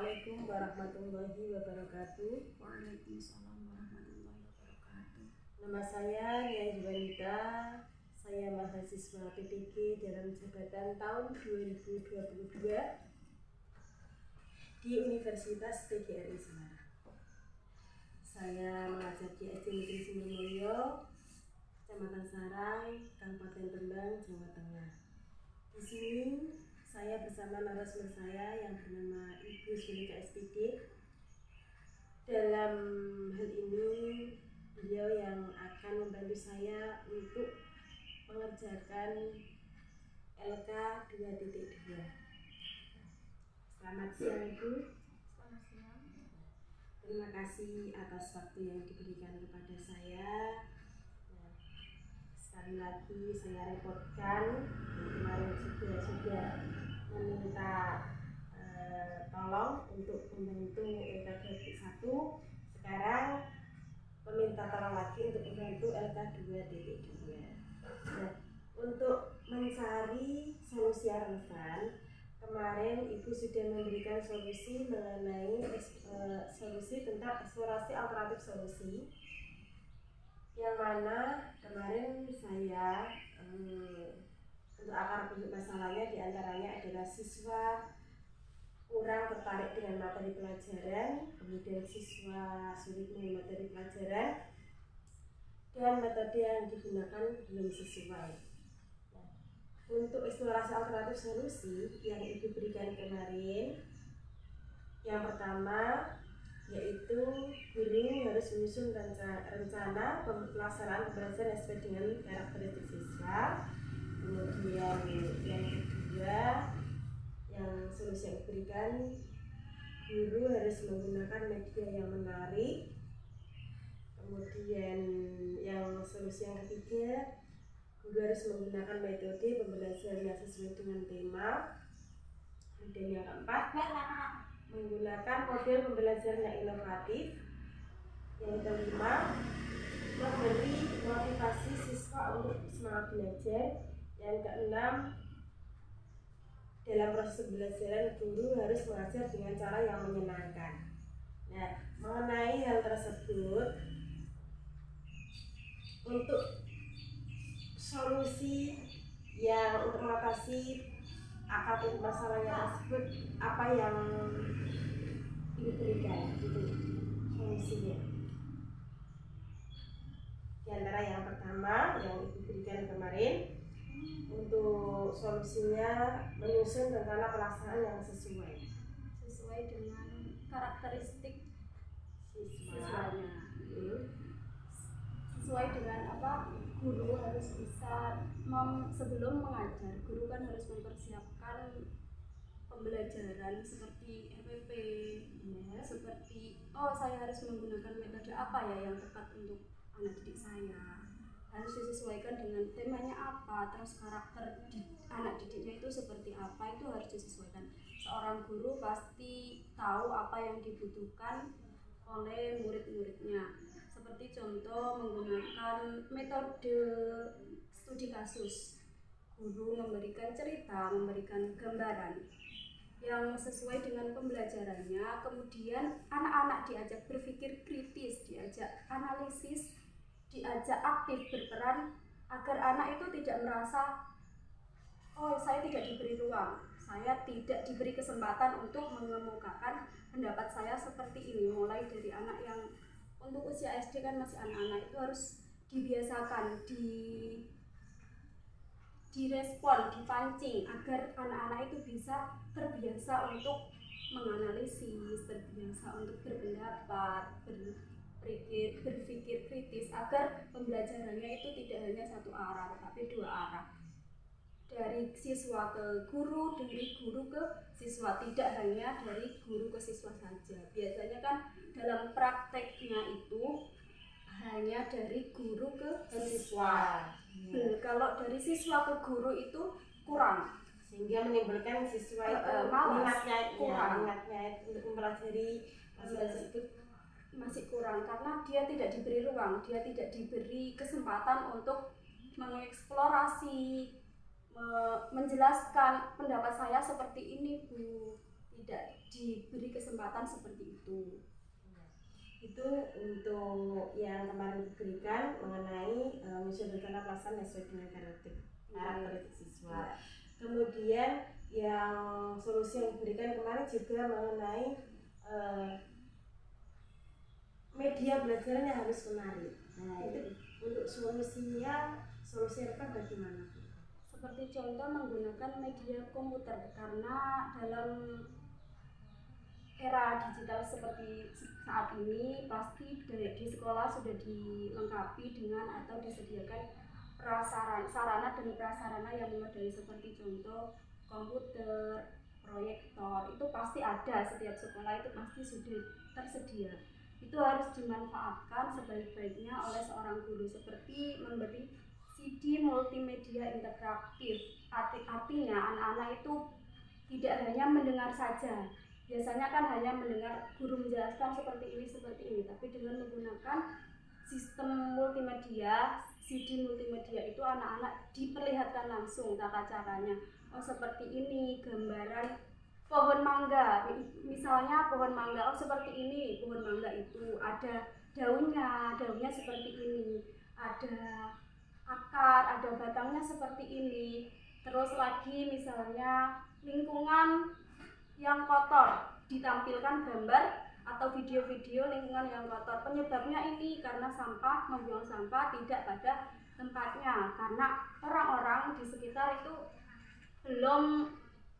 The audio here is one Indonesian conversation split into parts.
Assalamualaikum warahmatullahi wabarakatuh. Waalaikumsalam warahmatullahi wabarakatuh. Nama saya Nia Juwanita. Saya mahasiswa PTG dalam jabatan tahun 2022 di Universitas PGRI Semarang. Saya mengajar di SD Negeri Sumirmulyo, Kecamatan Sarang, Kabupaten Rembang, Jawa Tengah. Di sini saya bersama narasumber saya yang bernama Ibu Sulika SPD. Dalam hal ini beliau yang akan membantu saya untuk mengerjakan LK 2.2. Selamat siang Ibu. Selamat siang. Terima kasih atas waktu yang diberikan kepada saya. Sekali lagi saya repotkan, kemarin sudah meminta tolong untuk membantu LK 1. Sekarang meminta tolong lagi untuk membantu LK 2.2. Nah, untuk mencari solusi yang relevan, kemarin Ibu sudah memberikan solusi mengenai solusi tentang eksplorasi alternatif solusi, yang mana kemarin saya untuk akar bentuk masalahnya diantaranya adalah siswa kurang tertarik dengan materi pelajaran, kemudian siswa sulit dengan materi pelajaran, dan metode yang digunakan belum sesuai. Nah, untuk eksplorasi alternatif solusi yang Ibu berikan kemarin, yang pertama yaitu guru harus menyusun rencana pelaksanaan pembelajaran sesuai dengan karakteristik siswa. Kemudian yang kedua, yang solusi yang diberikan, guru harus menggunakan media yang menarik. Kemudian yang solusi yang ketiga, guru harus menggunakan metode pembelajaran yang sesuai dengan tema. Dan yang keempat, menggunakan model pembelajaran yang inovatif. Yang kelima, memberi motivasi siswa untuk semangat belajar. Yang keenam, dalam proses pembelajaran guru harus mengajar dengan cara yang menyenangkan. Nah, mengenai hal tersebut, untuk solusi yang untuk mengatasi akar masalahnya tersebut, apa yang diberikan itu solusinya. Di antara yang pertama yang Ibu berikan kemarin, untuk solusinya menyusun rencana pelaksanaan yang sesuai dengan karakteristik siswanya. Sesuai dengan apa guru harus bisa sebelum mengajar, guru kan harus mempersiapkan pembelajaran seperti RPP, seperti saya harus menggunakan metode apa ya yang tepat untuk anak didik saya, harus disesuaikan dengan temanya apa, terus karakter anak didiknya itu seperti apa, itu harus disesuaikan. Seorang guru pasti tahu apa yang dibutuhkan oleh murid-muridnya. Seperti contoh menggunakan metode studi kasus, guru memberikan cerita, memberikan gambaran yang sesuai dengan pembelajarannya. Kemudian anak-anak diajak berpikir kritis, diajak analisis, diajak aktif berperan, agar anak itu tidak merasa saya tidak diberi ruang, saya tidak diberi kesempatan untuk mengemukakan pendapat saya seperti ini. Mulai dari anak yang untuk usia SD kan masih anak-anak, itu harus dibiasakan, direspon, dipancing agar anak-anak itu bisa terbiasa untuk menganalisis, terbiasa untuk berpendapat, berpikir kritis, agar pembelajarannya itu tidak hanya satu arah tetapi dua arah, dari siswa ke guru, dari guru ke siswa, tidak hanya dari guru ke siswa saja. Biasanya kan dalam prakteknya itu hanya dari guru ke siswa. Kalau dari siswa ke guru itu kurang, sehingga menimbulkan siswa itu minatnya untuk mempelajari tersebut masih kurang, karena dia tidak diberi ruang, dia tidak diberi kesempatan untuk mengeksplorasi, menjelaskan pendapat saya seperti ini Bu, tidak diberi kesempatan seperti itu. Itu untuk yang kemarin diberikan mengenai menyusun rencana pelaksanaan sesuai dengan karakteristik siswa. Kemudian yang solusi yang diberikan kemarin juga mengenai media belajar yang harus menarik. Nah, itu untuk solusinya, solusi apa bagaimana? Seperti contoh menggunakan media komputer, karena dalam era digital seperti saat ini pasti di sekolah sudah dilengkapi dengan atau disediakan sarana dan prasarana yang memadai, seperti contoh komputer, proyektor, itu pasti ada, setiap sekolah itu pasti sudah tersedia. Itu harus dimanfaatkan sebaik-baiknya oleh seorang guru, seperti memberi CD multimedia interaktif. Artinya anak-anak itu tidak hanya mendengar saja. Biasanya kan hanya mendengar guru menjelaskan seperti ini, tapi dengan menggunakan sistem multimedia, CD multimedia, itu anak-anak diperlihatkan langsung tata caranya. Oh, seperti ini gambaran pohon mangga, misalnya pohon mangga, oh seperti ini pohon mangga, itu ada daunnya seperti ini, ada akar, ada batangnya seperti ini. Terus lagi misalnya lingkungan yang kotor, ditampilkan gambar atau video-video lingkungan yang kotor. Penyebabnya ini karena membuang sampah tidak pada tempatnya, karena orang-orang di sekitar itu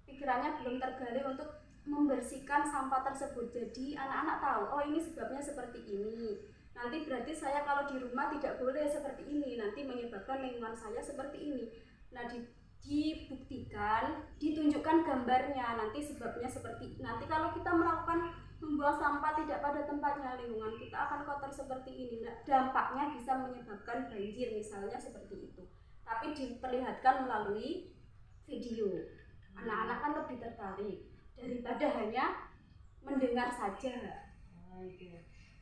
pikirannya belum tergali untuk membersihkan sampah tersebut. Jadi anak-anak tahu, oh ini sebabnya seperti ini, nanti berarti saya kalau di rumah tidak boleh seperti ini, nanti menyebabkan lingkungan saya seperti ini. Nah, dibuktikan, ditunjukkan gambarnya, nanti sebabnya seperti, nanti kalau kita melakukan membuang sampah tidak pada tempatnya, lingkungan kita akan kotor seperti ini. Nah, dampaknya bisa menyebabkan banjir misalnya, seperti itu. Tapi diperlihatkan melalui video. Anak-anak kan lebih tertarik daripada hanya mendengar saja.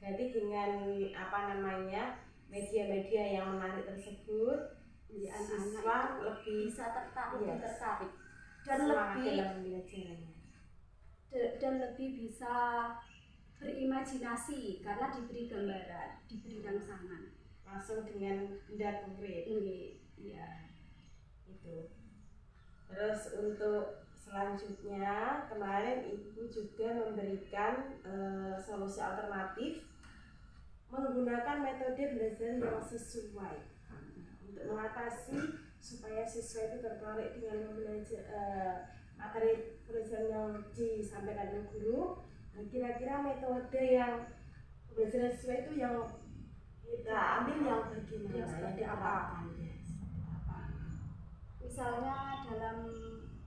Jadi dengan media-media yang menarik tersebut, siswa lebih bisa tertarik dan lebih bisa berimajinasi karena diberi gambaran, diberi rangsangan langsung dengan benda konkret. Iya. Itu. Terus untuk selanjutnya kemarin Ibu juga memberikan solusi alternatif menggunakan metode belajar yang sesuai untuk mengatasi supaya siswa itu tertarik dengan belajar materi pelajaran yang disampaikan oleh guru. Nah, kira-kira metode yang belajar siswa itu yang kita ambil yang bagaimana, yang seperti apa? Misalnya dalam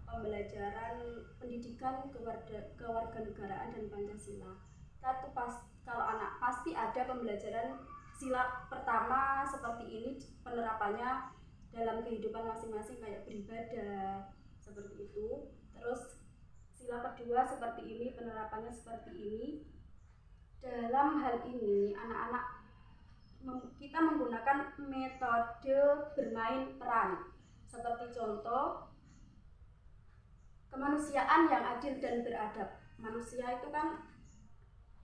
pembelajaran pendidikan kewarganegaraan dan Pancasila, kita tuh kalau anak pasti ada pembelajaran sila pertama seperti ini, penerapannya dalam kehidupan masing-masing kayak beribadah seperti itu. Terus sila kedua seperti ini, penerapannya seperti ini. Dalam hal ini anak-anak kita menggunakan metode bermain peran, seperti contoh kemanusiaan yang adil dan beradab. Manusia itu kan,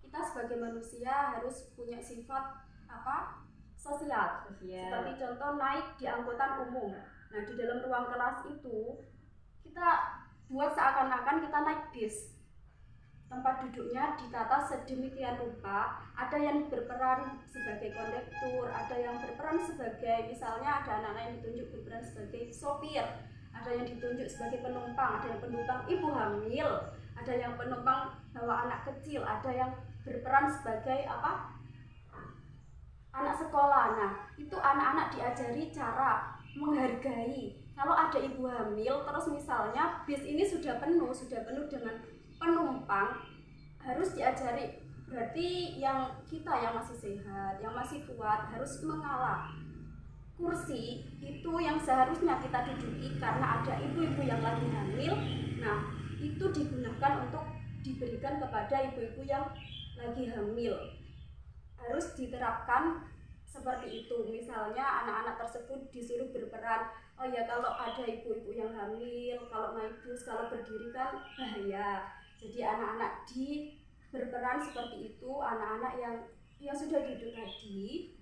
kita sebagai manusia harus punya sifat sosial. Seperti contoh naik di angkutan umum. Nah, di dalam ruang kelas itu kita buat seakan-akan kita naik bis. Tempat duduknya ditata sedemikian rupa, ada yang berperan sebagai kondektur, ada yang berperan sebagai, misalnya ada anak-anak yang ditunjuk berperan sebagai sopir, ada yang ditunjuk sebagai penumpang, ada yang penumpang ibu hamil, ada yang penumpang bawa anak kecil, ada yang berperan sebagai anak sekolah. Nah, itu anak-anak diajari cara menghargai. Kalau ada ibu hamil, terus misalnya bis ini sudah penuh dengan penumpang, harus diajari, berarti kita yang masih sehat, yang masih kuat harus mengalah. Kursi itu yang seharusnya kita duduki karena ada ibu-ibu yang lagi hamil, nah itu digunakan untuk diberikan kepada ibu-ibu yang lagi hamil. Harus diterapkan seperti itu. Misalnya anak-anak tersebut disuruh berperan, oh ya kalau ada ibu-ibu yang hamil, kalau naik bus, kalau berdiri kan bahaya. Jadi anak-anak berperan seperti itu, anak-anak yang sudah duduk tadi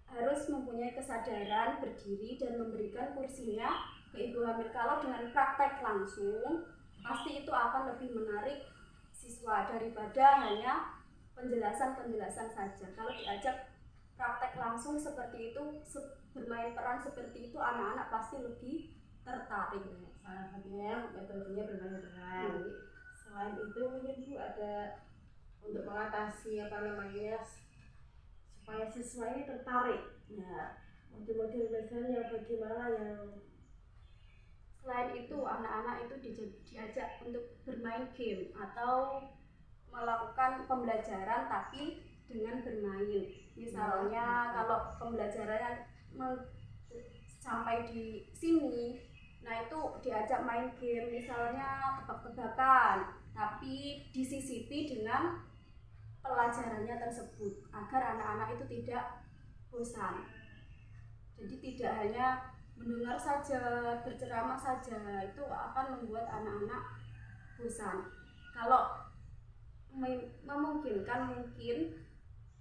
harus mempunyai kesadaran berdiri dan memberikan kursinya ke ibu hamil. Kalau dengan praktek langsung, pasti itu akan lebih menarik siswa daripada hanya penjelasan saja. Kalau diajak praktek langsung seperti itu, bermain peran seperti itu, anak-anak pasti lebih tertarik. Salah satunya metodenya bermain peran. Selain itu mungkin Bu ada untuk mengatasi supaya siswa ini tertarik. Ya, model-model belajar yang bagaimana yang selain itu anak-anak itu diajak untuk bermain game atau melakukan pembelajaran tapi dengan bermain. Misalnya kalau pembelajarannya sampai di sini, nah itu diajak main game, misalnya tebak-tebakan, tapi disisipi dengan pelajarannya tersebut agar anak-anak itu tidak bosan. Jadi tidak hanya mendengar saja, berceramah saja, itu akan membuat anak-anak bosan. Kalau memungkinkan, mungkin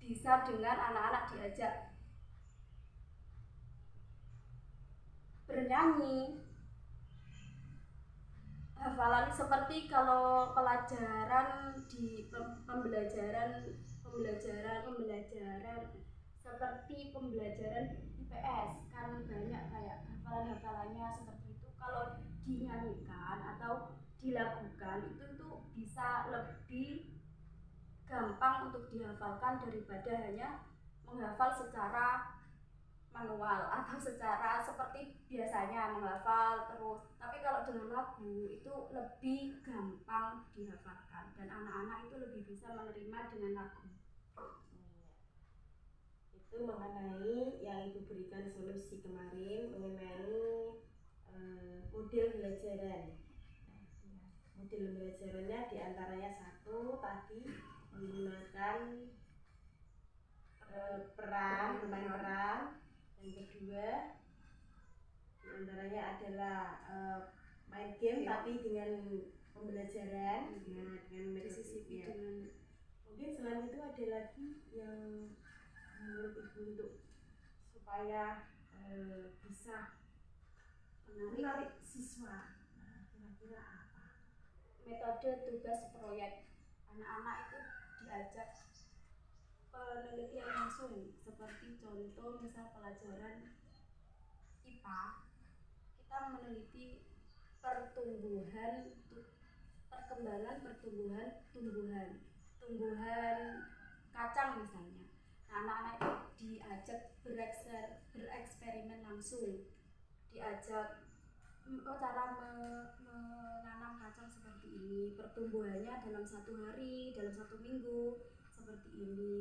bisa dengan anak-anak diajak bernyanyi, hafalan, seperti kalau pelajaran di pembelajaran seperti pembelajaran IPS kan banyak kayak hafalannya seperti itu. Kalau dinyanyikan atau dilakukan itu bisa lebih gampang untuk dihafalkan daripada hanya menghafal secara manual atau secara seperti biasanya menghafal terus. Tapi kalau dengan lagu itu lebih gampang dihafalkan dan anak-anak itu lebih bisa menerima dengan lagu. Itu mengenai yang Ibu berikan solusi kemarin mengenai model pembelajaran. Model pembelajarannya diantaranya satu tadi menggunakan bermain peran, yang kedua diantaranya adalah main game tapi dengan pembelajaran, dengan metode. Mungkin selain itu ada lagi yang menurut Ibu untuk supaya bisa menarik siswa. Kira-kira apa? Metode tugas proyek. Anak-anak itu diajak penelitian langsung, seperti contoh misal pelajaran IPA, kita meneliti perkembangan pertumbuhan tumbuhan kacang misalnya. Nah, anak-anak itu diajak bereksperimen langsung, diajak cara menanam kacang seperti ini, pertumbuhannya dalam 1 hari, dalam 1 minggu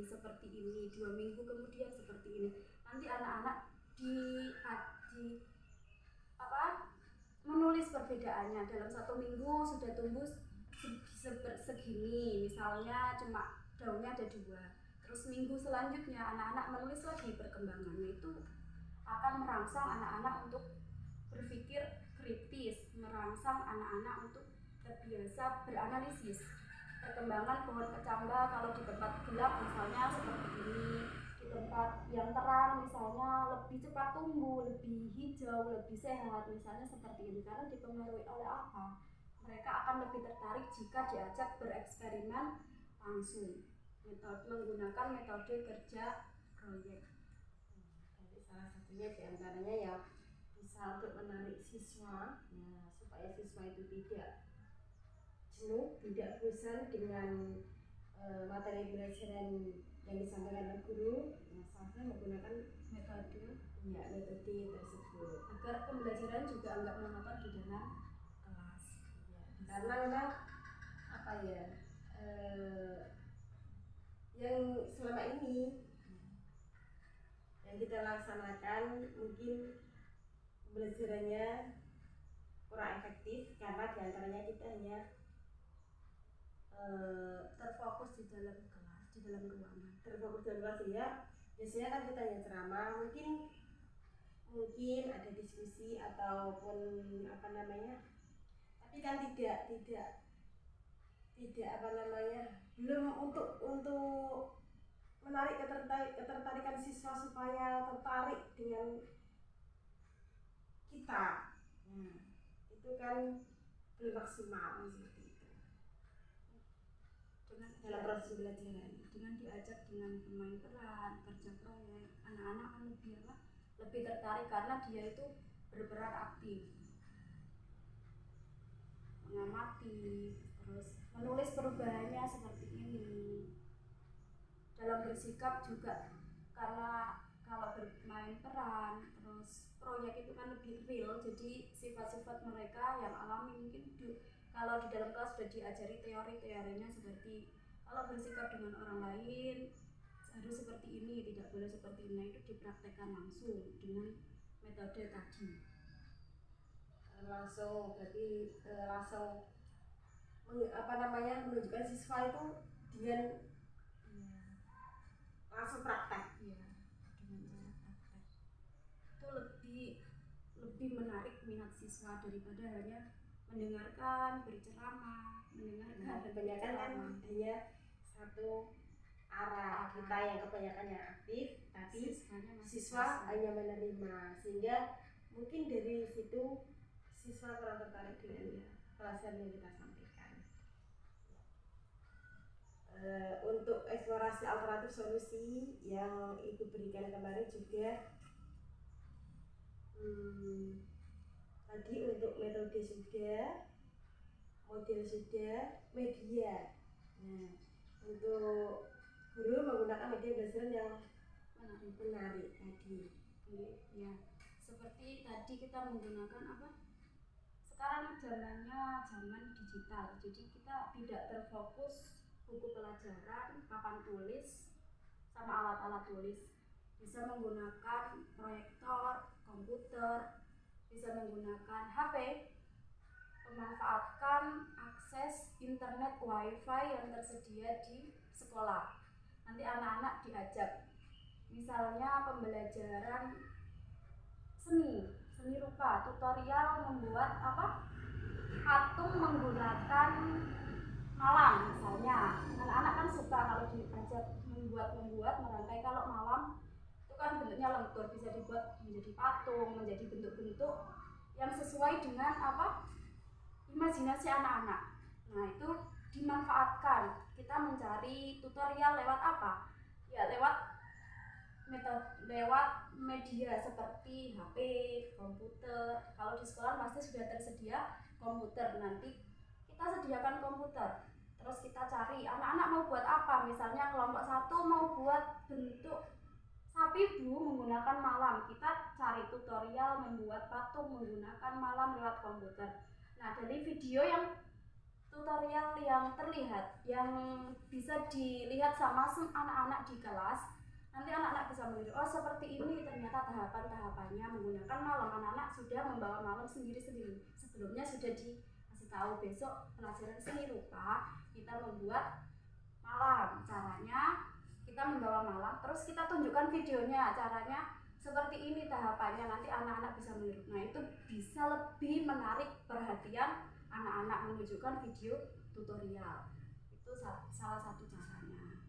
seperti ini, 2 minggu kemudian seperti ini. Nanti anak-anak menulis perbedaannya, dalam 1 minggu sudah tumbuh segini, misalnya cuma daunnya ada 2. Terus minggu selanjutnya anak-anak menulis lagi perkembangannya. Itu akan merangsang anak-anak untuk berpikir kritis, merangsang anak-anak untuk terbiasa beranalisis. Perkembangan pohon kecambah kalau di tempat gelap misalnya seperti ini, di tempat yang terang misalnya lebih cepat tumbuh, lebih hijau, lebih sehat, misalnya seperti ini. Karena dipengaruhi oleh apa? Mereka akan lebih tertarik jika diajak bereksperimen langsung, menggunakan metode kerja proyek. Jadi salah satunya diantaranya ya bisa untuk menarik siswa, ya, supaya siswa itu tidak jenuh, tidak bosan dengan materi pelajaran yang disampaikan oleh guru. Nah, salah menggunakan metode tersebut agar pembelajaran juga enggak monoton di dalam kelas. Ya, karena memang yang selama ini yang kita laksanakan mungkin pembelajarannya kurang efektif karena diantaranya kita hanya terfokus di dalam kelas, di dalam ruangan. Terfokus dalam kelas ya. Biasanya kan kita yang ceramah, mungkin ada diskusi ataupun tapi kan tidak tidak apa namanya, belum untuk menarik ketertarikan siswa supaya tertarik dengan kita. Nah, itu kan belum maksimal seperti itu dalam proses pembelajaran. Dengan diajak dengan bermain peran, kerja proyek, anak-anak kan lebih tertarik karena dia itu berperan aktif, mengamati, terus menulis perubahannya seperti ini. Dalam bersikap juga, karena kalau bermain peran terus proyek itu kan lebih real, jadi sifat-sifat mereka yang alami mungkin kalau di dalam kelas sudah diajari teori-teorinya, seperti kalau bersikap dengan orang lain harus seperti ini, tidak boleh seperti ini, itu dipraktekkan langsung dengan metode tadi. Langsung berarti langsung menunjukkan siswa itu dengan langsung praktek. Iya, dengan cara praktek itu lebih menarik minat siswa daripada hanya mendengarkan berceramah, kebanyakan kan hanya satu arah, kita yang kebanyakan yang aktif, tapi siswa hanya menerima, sehingga mungkin dari situ siswa kurang tertarik dengan pelajaran yang kita sampaikan. Untuk eksplorasi alternatif solusi yang Ibu berikan kemarin juga, tadi untuk metode sudah, model sudah, media. Nah, untuk guru menggunakan media belajar yang menarik tadi. Ya, seperti tadi kita menggunakan apa? Sekarang zamannya zaman digital, jadi kita tidak terfokus buku pelajaran, papan tulis, sama alat-alat tulis. Bisa menggunakan proyektor, komputer, bisa menggunakan HP, memanfaatkan akses internet wifi yang tersedia di sekolah. Nanti anak-anak diajak, misalnya pembelajaran seni rupa, tutorial membuat patung menggunakan malam misalnya. Anak-anak kan suka kalau diajak membuat merangkai. Kalau malam itu kan bentuknya lentur, bisa dibuat menjadi patung, menjadi bentuk-bentuk yang sesuai dengan imajinasi anak-anak. Nah, itu dimanfaatkan. Kita mencari tutorial lewat apa? Ya, lewat media seperti HP, komputer. Kalau di sekolah pasti sudah tersedia komputer. Nanti kita sediakan komputer, terus kita cari anak-anak mau buat apa. Misalnya kelompok 1 mau buat bentuk sapi bu menggunakan malam, kita cari tutorial membuat patung menggunakan malam lewat komputer. Nah, dari video yang tutorial yang terlihat, yang bisa dilihat sama anak-anak di kelas, nanti anak-anak bisa melihat, oh seperti ini ternyata tahapan-tahapannya menggunakan malam. Anak-anak sudah membawa malam sendiri-sendiri. Sebelumnya sudah dikasih tahu, besok pelajaran seni rupa kita membuat malam, caranya kita membawa malam, terus kita tunjukkan videonya, caranya seperti ini tahapannya, nanti anak-anak bisa meniru. Nah, itu bisa lebih menarik perhatian anak-anak, menunjukkan video tutorial. Itu salah satu caranya.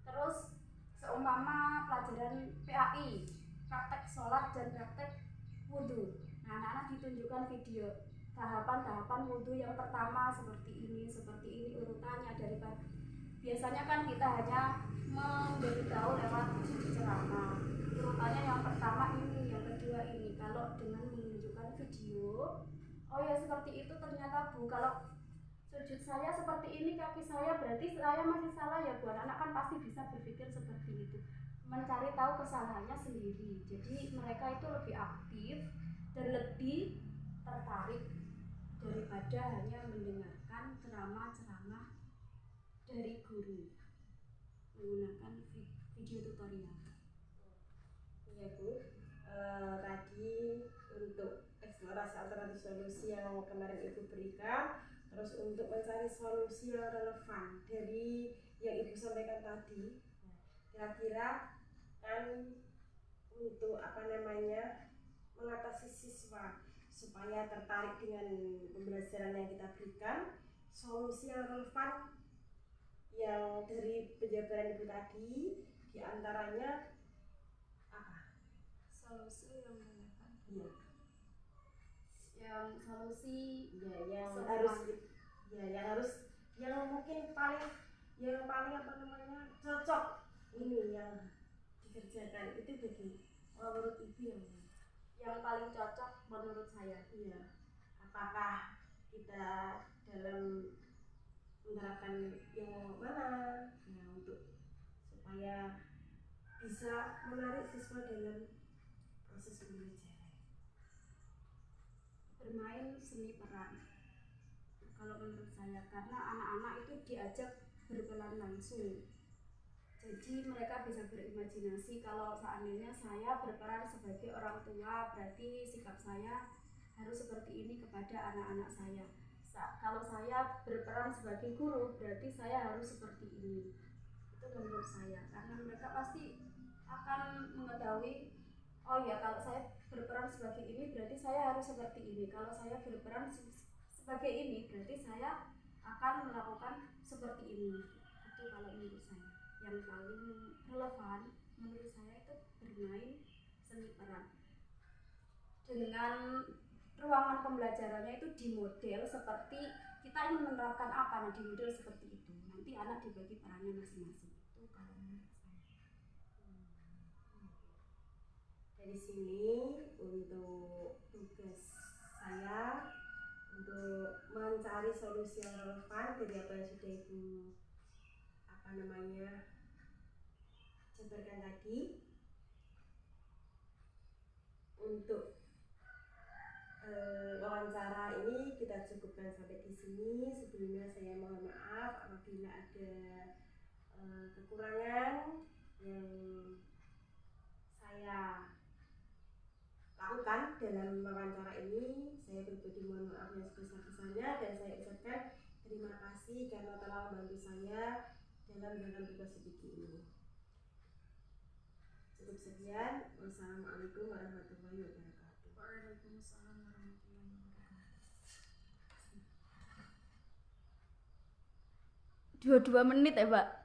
Terus seumpama pelajaran PAI, praktek sholat dan praktek wudhu. Nah, anak-anak ditunjukkan video tahapan-tahapan wudhu yang pertama seperti ini urutannya. Daripada biasanya kan kita hanya memberitahu lewat ceramah, urutannya yang pertama ini, yang kedua ini. Kalau dengan menunjukkan video, oh ya seperti itu ternyata bu, kalau sujud saya seperti ini, kaki saya berarti saya masih salah ya bu. Anak kan pasti bisa berpikir seperti itu, mencari tahu kesalahannya sendiri. Jadi mereka itu lebih aktif dan lebih tertarik daripada hanya mendengarkan ceramah-ceramah dari guru menggunakan video tutorial. Iya bu, tadi untuk eksplorasi alternatif solusi yang kemarin ibu berikan, terus untuk mencari solusi yang relevan dari yang ibu sampaikan tadi. Kira-kira kan untuk mengatasi siswa supaya tertarik dengan pembelajaran yang kita berikan, solusi yang relevan yang dari penjabaran Ibu tadi, diantaranya apa? Solusi yang relevan. Iya. Yang solusi yang semua. yang mungkin paling apa namanya cocok ini yang dikerjakan itu bagi menurut Ibu yang paling cocok menurut saya. Iya. Apakah kita dalam menerapkan yang mana ya untuk supaya bisa menarik siswa dalam proses pembelajaran. Bermain seni peran. Kalau menurut saya, karena anak-anak itu diajak berperan langsung. Jadi mereka bisa berimajinasi. Kalau seandainya saya berperan sebagai orang tua, berarti sikap saya harus seperti ini kepada anak-anak saya. Kalau saya berperan sebagai guru, berarti saya harus seperti ini. Itu menurut saya, karena mereka pasti akan mengetahui, oh ya, kalau saya berperan sebagai ini berarti saya harus seperti ini. Kalau saya berperan sebagai ini berarti saya akan melakukan seperti ini. Itu kalau menurut saya yang paling relevan menurut saya itu bermain seni peran. Dengan ruangan pembelajarannya itu dimodel seperti kita ingin menerapkan apa, nah dimodel seperti itu. Nanti anak dibagi perannya masing-masing. Itu kalau menurut saya. Dari sini untuk tugas saya untuk mencari solusi yang relevan dari apa yang sudah Ibu jabarkan tadi. Untuk wawancara ini kita cukupkan sampai di sini. Sebelumnya saya mohon maaf apabila ada kekurangan yang saya lakukan dalam wawancara ini. Saya pribadi mohon maaf yang sebesar-besarnya dan saya ucapkan terima kasih karena telah membantu saya dalam menjalankan tugas sedikit ini. Cukup sekian. Wassalamualaikum warahmatullahi wabarakatuh. Waalaikumsalam warahmatullahi wabarakatuh. 22 menit ya, Pak.